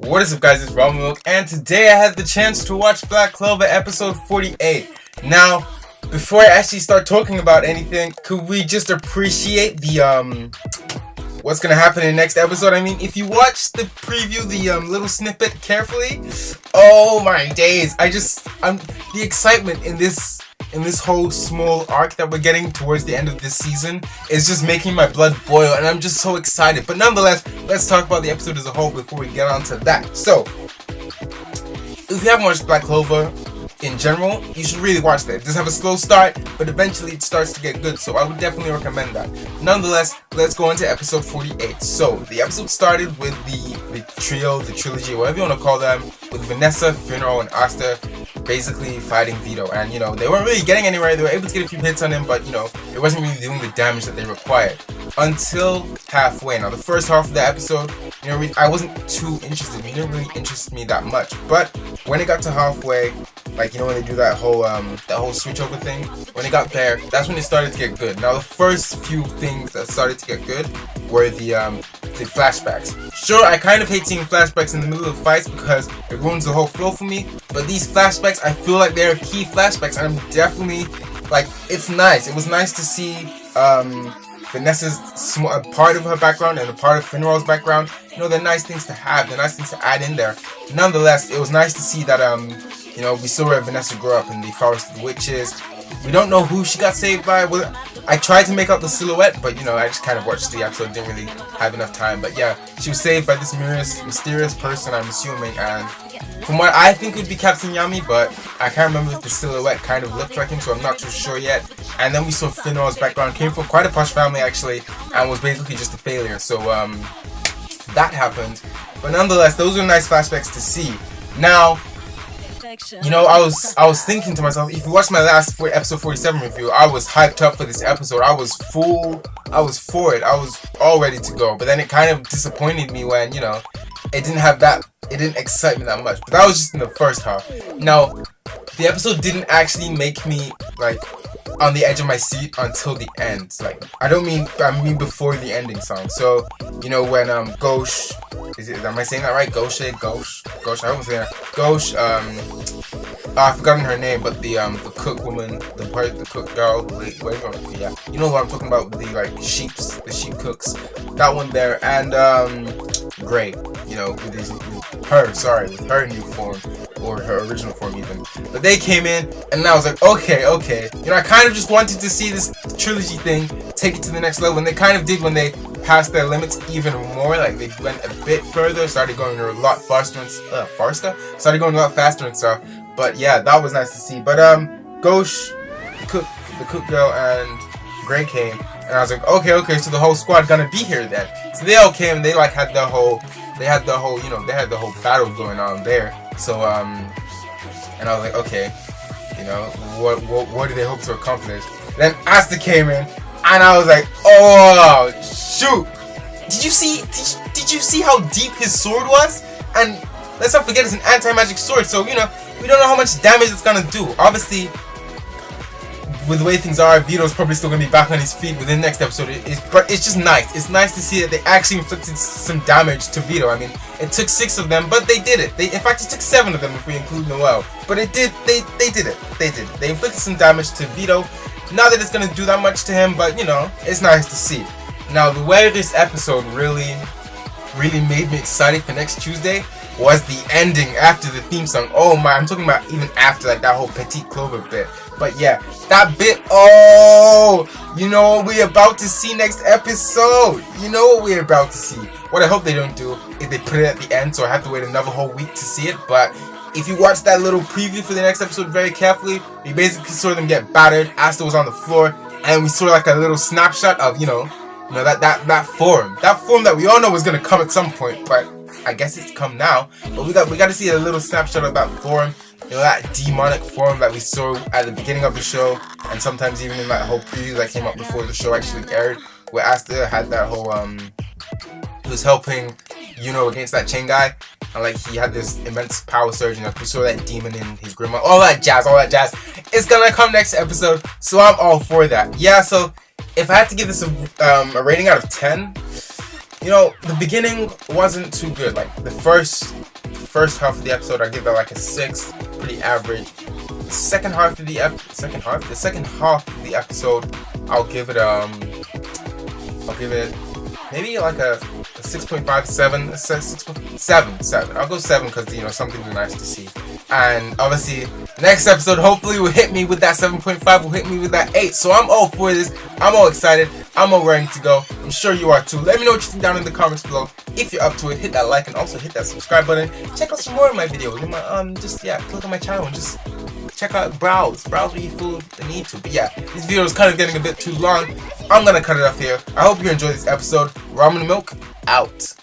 What is up, guys? It's Ramen Milk, and today I had the chance to watch Black Clover episode 48. Now, before I actually start talking about anything, could we just appreciate the what's gonna happen in the next episode? I mean, if you watch the preview, the little snippet carefully, oh my days! The excitement in this whole small arc that we're getting towards the end of this season is just making my blood boil, and I'm just so excited. But nonetheless, let's talk about the episode as a whole before we get on to that. So, if you haven't watched Black Clover in general, you should really watch that. It does have a slow start, but eventually it starts to get good, so I would definitely recommend that. Nonetheless, let's go into episode 48. So, the episode started with the trio, the trilogy, whatever you want to call them, with Vanessa, Funeral, and Asta basically fighting Vito. And, they weren't really getting anywhere. They were able to get a few hits on him, but, it wasn't really doing the damage that they required. Until halfway. Now, the first half of the episode, I wasn't too interested. It didn't really interest me that much. But when it got to halfway, like, when they do that whole switch over thing, when it got there, that's when it started to get good. Now, the first few things that started to get good were the flashbacks. Sure, I kind of hate seeing flashbacks in the middle of fights because it ruins the whole flow for me, but these flashbacks, I feel like they're key flashbacks, and I'm definitely, it's nice. It was nice to see Vanessa's a part of her background and a part of Finral's background. They're nice things to have, they're nice things to add in there. Nonetheless, it was nice to see that, we saw where Vanessa grew up in the Forest of the Witches. We don't know who she got saved by. I tried to make out the silhouette, but, I just kind of watched the episode, didn't really have enough time. But yeah, she was saved by this mysterious person, I'm assuming, and from what I think would be Captain Yami, but I can't remember if the silhouette kind of looked like him, so I'm not too sure yet. And then we saw Finral's background, came from quite a posh family actually, and was basically just a failure, so that happened. But nonetheless, those were nice flashbacks to see. Now, I was thinking to myself, if you watch my last episode 47 review, I was hyped up for this episode. I was for it. I was all ready to go. But then it kind of disappointed me when, it didn't excite me that much. But that was just in the first half. Now, the episode didn't actually make me, on the edge of my seat until the end. I mean before the ending song. So, when Ghosh, am I saying that right? Ghosh, I hope I'm saying that. Ghosh, I've forgotten her name, but the cook woman, the cook girl, yeah, you know what I'm talking about, the sheep cooks, that one there, and Gray, with her new form, or her original form even. But they came in, and I was like, okay. I kind of just wanted to see this trilogy thing take it to the next level, and they kind of did when they passed their limits even more. They went a bit further, started going a lot faster and stuff. But yeah, that was nice to see. But Ghosh, the cook girl, and Gray came, and I was like, okay, so the whole squad gonna be here then. So they all came, and they had the whole battle going on there. So and I was like, okay, what do they hope to accomplish? Then Asta came in, and I was like, oh shoot! Did you see how deep his sword was? And let's not forget, it's an anti-magic sword, so we don't know how much damage it's gonna do. Obviously, with the way things are, Vito's probably still gonna be back on his feet within the next episode. But it's just nice. It's nice to see that they actually inflicted some damage to Vito. I mean, it took 6 of them, but they did it. In fact, it took 7 of them if we include Noel. But it did. They did it. They inflicted some damage to Vito. Not that it's gonna do that much to him, but it's nice to see. Now, the way this episode really made me excited for next Tuesday was the ending after the theme song. Oh my, I'm talking about even after that whole Petit Clover bit. But yeah, that bit, you know what we're about to see next episode. What I hope they don't do is they put it at the end, so I have to wait another whole week to see it. But if you watch that little preview for the next episode very carefully, we basically saw them get battered. Asta was on the floor, and we saw a little snapshot of, that form. That form that we all know was gonna come at some point, but I guess it's come now. But we got to see a little snapshot of that form. That demonic form that we saw at the beginning of the show, and sometimes even in that whole preview that came up before the show actually aired, where Asta had that whole he was helping against that chain guy, and he had this immense power surge, and we saw that demon in his grandma, all that jazz. It's gonna come next episode, so I'm all for that. Yeah, so if I had to give this a rating out of 10, you know, the beginning wasn't too good. Like the first half of the episode, I give it like a 6, pretty average. The second half of the episode, I'll give it maybe like a 6.5, 7, 7. I'll go 7 because, you know, something nice to see. And obviously, next episode hopefully will hit me with that 7.5, will hit me with that 8. So I'm all for this. I'm all excited. I'm all ready to go. I'm sure you are too. Let me know what you think down in the comments below. If you're up to it, hit that like and also hit that subscribe button. Check out some more of my videos. In my click on my channel and just check out browse where you feel the need to. But yeah, this video is kind of getting a bit too long. I'm gonna cut it off here. I hope you enjoyed this episode. Ramen Milk out.